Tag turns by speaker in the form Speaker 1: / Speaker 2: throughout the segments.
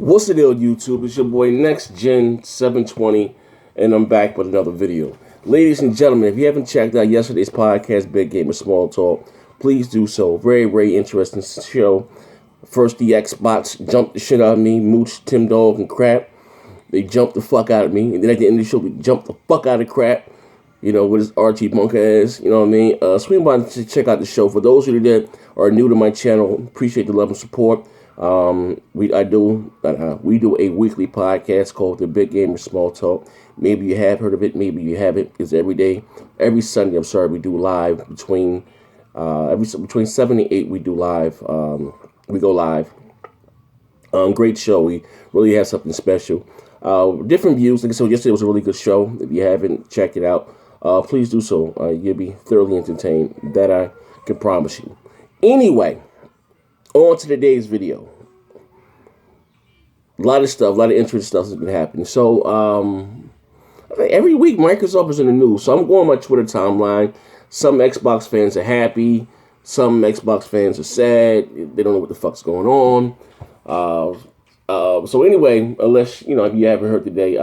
Speaker 1: What's the deal, YouTube? It's your boy Next Gen 720, and I'm back with another video. Ladies and gentlemen, if you haven't checked out yesterday's podcast, Big Game of Small Talk, please do so. Very, very interesting show. First, the Xbox jumped the shit out of me, Mooch, Tim Dog, and Crap. They jumped the fuck out of me, and then at the end of the show, they jumped the fuck out of Crap. You know, what his Archie Bunker is, you know what I mean? Swing by to check out the show. For those of you that are new to my channel, appreciate the love and support. We do a weekly podcast called The Big Game of Small Talk. Maybe you have heard of it, maybe you haven't. It's every Sunday, we do live between 7 and 8 we do live. We go live. Great show. We really have something special. Different views. Like I said, yesterday was a really good show. If you haven't checked it out, please do so. You'll be thoroughly entertained. That I can promise you. Anyway, on to today's video. A lot of interesting stuff has been happening. So, I think every week Microsoft is in the news. So I'm going on my Twitter timeline. Some Xbox fans are happy. Some Xbox fans are sad. They don't know what the fuck's going on. So anyway, unless, if you haven't heard today,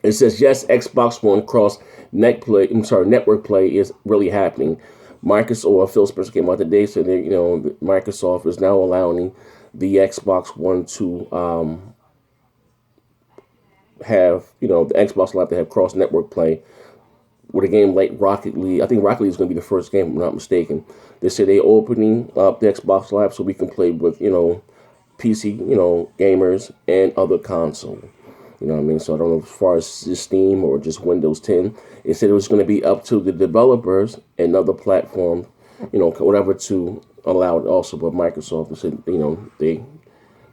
Speaker 1: it says, yes, Xbox One cross network play is really happening. Microsoft, Phil Spencer came out today, so Microsoft is now allowing the Xbox One to have, the Xbox Live to have cross network play with a game like Rocket League. I think Rocket League is going to be the first game, if I'm not mistaken. They say they're opening up the Xbox Live so we can play with, PC, gamers and other console. You know what I mean? So I don't know as far as just Steam or just Windows 10. It said it was going to be up to the developers and other platforms, whatever, to allow it also. But Microsoft said, they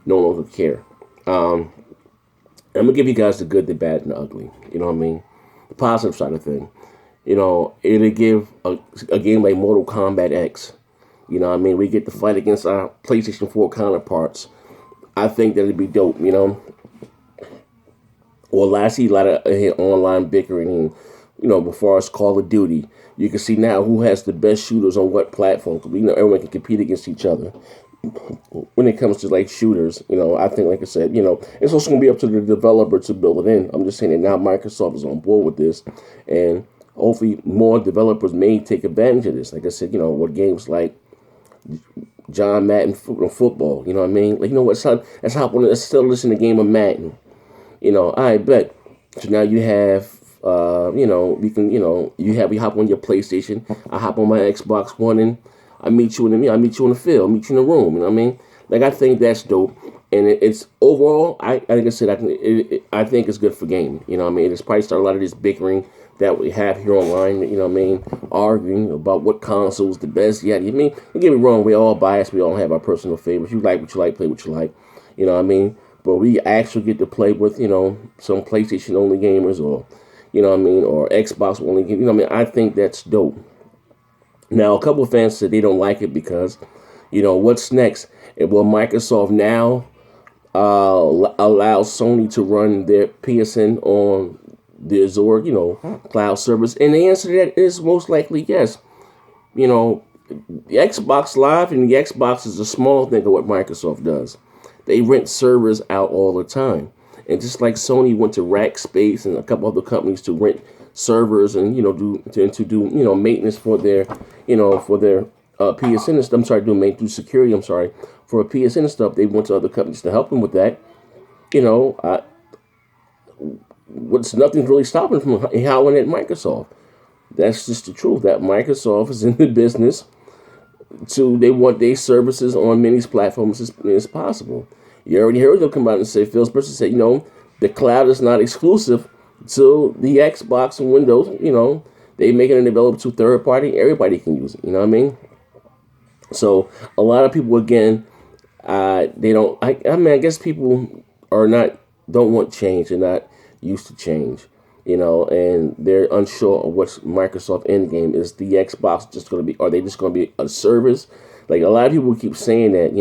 Speaker 1: no longer care. I'm going to give you guys the good, the bad, and the ugly. You know what I mean? The positive side of thing. It'll give a game like Mortal Kombat X. You know what I mean? We get to fight against our PlayStation 4 counterparts. I think that'd be dope, Or I see a lot of online bickering, before it's Call of Duty. You can see now who has the best shooters on what platform. Everyone can compete against each other. When it comes to like shooters, I think, like I said, it's also going to be up to the developer to build it in. I'm just saying that now Microsoft is on board with this, and hopefully more developers may take advantage of this. Like I said, with games like John Madden football, you know what I mean? Like, let's still listen to the game of Madden. I bet. So now you have, we hop on your PlayStation. I hop on my Xbox One, and I meet you in the field, meet you in the room. You know what I mean? Like, I think that's dope. And it's overall, like I said, I think it's good for gaming. You know what I mean? It's probably started a lot of this bickering that we have here online, arguing about what console is the best. Yeah, don't get me wrong, we're all biased, we all have our personal favorites. You like what you like, play what you like, you know what I mean? But we actually get to play with, some PlayStation only gamers, or, or Xbox only gamers. I think that's dope. Now, a couple of fans said they don't like it because, what's next? Will Microsoft now allow Sony to run their PSN on the Azure, cloud service? And the answer to that is most likely yes. The Xbox Live and the Xbox is a small thing of what Microsoft does. They rent servers out all the time. And just like Sony went to Rackspace and a couple other companies to rent servers and, do maintenance for their, PSN and stuff. I'm sorry, do maintenance security, for a PSN and stuff. They went to other companies to help them with that. Nothing's really stopping from howling at Microsoft. That's just the truth. That Microsoft is in the business they want their services on many platforms as possible. You already heard them come out and say, Phil Spencer said, the cloud is not exclusive to the Xbox and Windows. They make it available to third party. Everybody can use it. You know what I mean? So a lot of people, again, they don't. I guess people don't want change. They're not used to change. And they're unsure of what's Microsoft endgame. Is the Xbox just going to be, are they just going to be a service? Like, a lot of people keep saying that,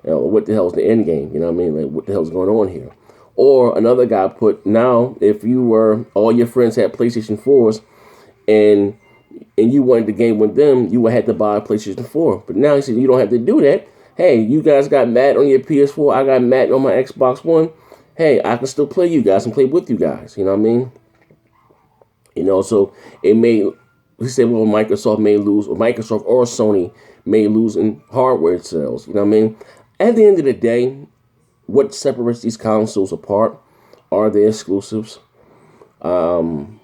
Speaker 1: what the hell is the endgame? You know what I mean? Like, what the hell's going on here? Or another guy put, now, if all your friends had PlayStation 4s, and you wanted to game with them, you would have to buy a PlayStation 4. But now he said you don't have to do that Hey, you guys got Madden on your PS4. I got Madden on my Xbox One. Hey, I can still play you guys and play with you guys. You know what I mean? So it may. He said, well, Microsoft may lose, or Microsoft or Sony may lose in hardware sales. You know what I mean? At the end of the day, what separates these consoles apart are the exclusives. I'm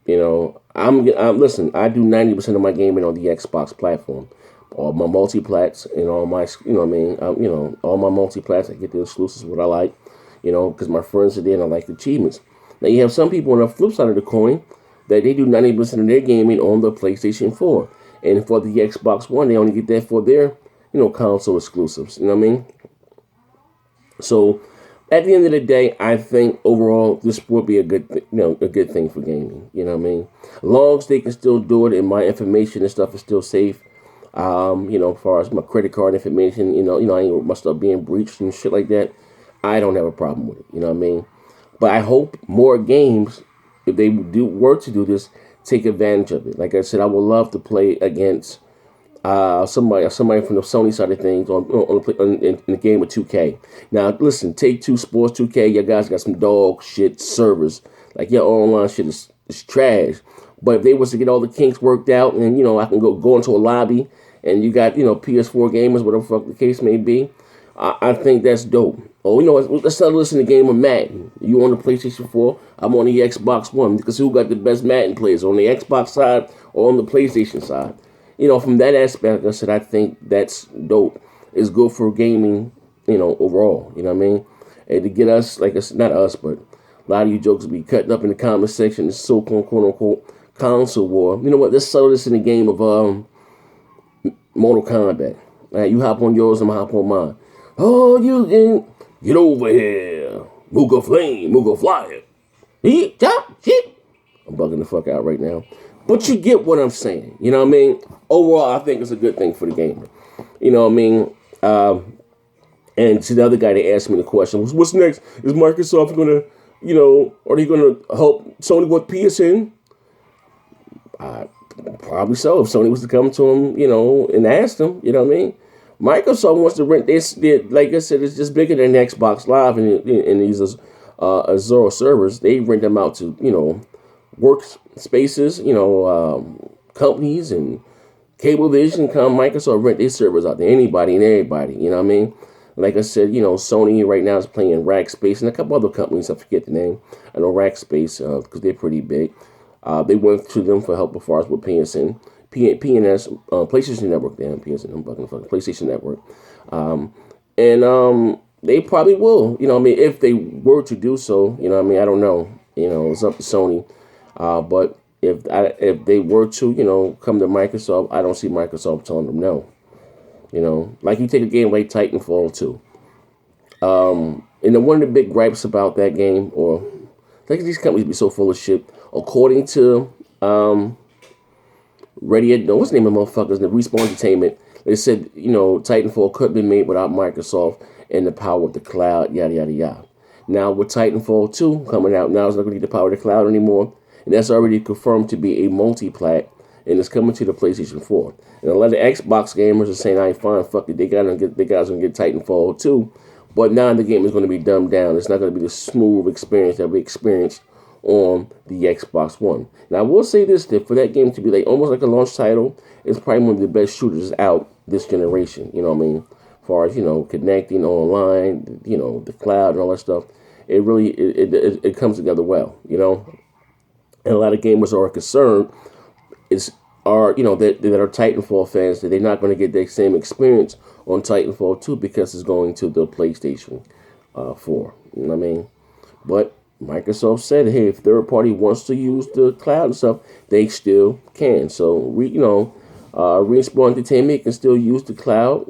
Speaker 1: listen. I do 90% of my gaming on the Xbox platform, all my multiplats and all my, all my multiplats. I get the exclusives what I like, because my friends are there and I like the achievements. Now you have some people on the flip side of the coin that they do 90% of their gaming on the PlayStation 4, and for the Xbox One they only get that for their, console exclusives. You know what I mean? So at the end of the day, I think overall this would be a good, a good thing for gaming. You know what I mean? As long as they can still do it, and my information and stuff is still safe. As far as my credit card information, I ain't want my stuff being breached and shit like that. I don't have a problem with it. You know what I mean? But I hope more games, if they were to do this, take advantage of it. Like I said, I would love to play against somebody from the Sony side of things in the game of 2K. Now, listen, Take Two Sports 2K, you guys got some dog shit servers. Like your online shit is trash. But if they was to get all the kinks worked out, and I can go into a lobby, and you got PS4 gamers, whatever the fuck the case may be, I think that's dope. Oh, let's start listening to game of Madden. You on the PlayStation 4, I'm on the Xbox One, because who got the best Madden players, on the Xbox side or on the PlayStation side? From that aspect, like I said, I think that's dope. It's good for gaming, overall. You know what I mean? And to get us, like I said, not us, but a lot of you jokes will be cutting up in the comment section. It's so-called, quote-unquote, console war. You know what? Let's settle this in the game of Mortal Kombat. All right, you hop on yours, I'm hop on mine. Oh, you can get over here. Mooga Flame, Mooga Flyer. Eat, chop, shit. I'm bugging the fuck out right now. But you get what I'm saying. You know what I mean? Overall, I think it's a good thing for the gamer. You know what I mean? And to the other guy that asked me the question was, what's next? Is Microsoft going to, are they going to help Sony with PSN? Probably so. If Sony was to come to him, and ask them, you know what I mean? Microsoft wants to rent this. Like I said, it's just bigger than Xbox Live and these Azure servers. They rent them out to, workspaces, companies and Cablevision. Microsoft rent their servers out to anybody and everybody. You know what I mean? Like I said, Sony right now is playing Rackspace and a couple other companies. I forget the name. I know Rackspace because they're pretty big. They went to them for help as far as with PSN. PNS, PlayStation Network, damn, PSN, I'm bugging the fucking PlayStation Network. And they probably will, if they were to do so, I don't know. It's up to Sony. But if they were to, come to Microsoft, I don't see Microsoft telling them no. Like you take a game like Titanfall 2. And then one of the big gripes about that game, or like these companies be so full of shit, according to what's the name of motherfuckers, the Respawn Entertainment, they said, Titanfall could be made without Microsoft and the power of the cloud, yada, yada, yada. Now, with Titanfall 2 coming out, now it's not going to need the power of the cloud anymore, and that's already confirmed to be a multi-plat, and it's coming to the PlayStation 4. And a lot of Xbox gamers are saying, I ain't fine, fuck it, they guys going to get Titanfall 2, but now the game is going to be dumbed down. It's not going to be the smooth experience that we experienced on the Xbox One. Now, I will say this, that for that game to be like almost like a launch title, it's probably one of the best shooters out this generation, you know what I mean? As far as, connecting online, the cloud and all that stuff, it really, it comes together well, And a lot of gamers are concerned, that are Titanfall fans, that they're not going to get the same experience on Titanfall 2 because it's going to the PlayStation 4, you know what I mean? But Microsoft said, hey, if third party wants to use the cloud and stuff, they still can. So, Respawn Entertainment can still use the cloud,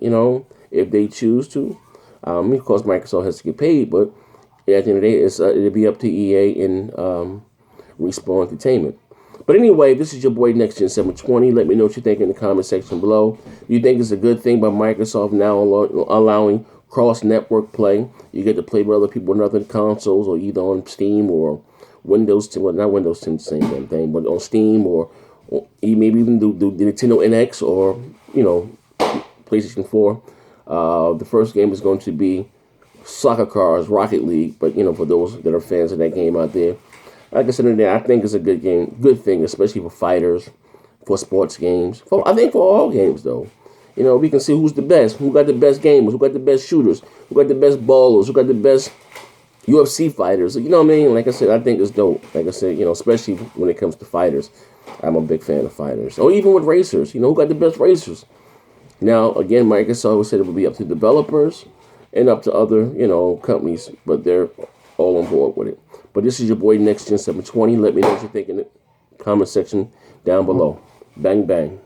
Speaker 1: if they choose to. Of course, Microsoft has to get paid, but at the end of the day, it'll be up to EA and Respawn Entertainment. But anyway, this is your boy NextGen 720. Let me know what you think in the comment section below. You think it's a good thing by Microsoft now allowing cross-network play? You get to play with other people on other consoles, or either on Steam or Windows 10. Well, not Windows 10, same damn thing, but on Steam, or maybe even do the Nintendo NX, or PlayStation 4. The first game is going to be Soccer Cars Rocket League, but for those that are fans of that game out there, like I said in there, I think it's a good game, good thing, especially for fighters, for sports games. I think for all games though. We can see who's the best, who got the best gamers, who got the best shooters, who got the best ballers, who got the best UFC fighters. You know what I mean? Like I said, I think it's dope. Like I said, especially when it comes to fighters, I'm a big fan of fighters. Or even with racers, who got the best racers. Now, again, Microsoft always said it would be up to developers and up to other, companies, but they're all on board with it. But this is your boy NextGen720. Let me know what you think in the comment section down below. Bang, bang.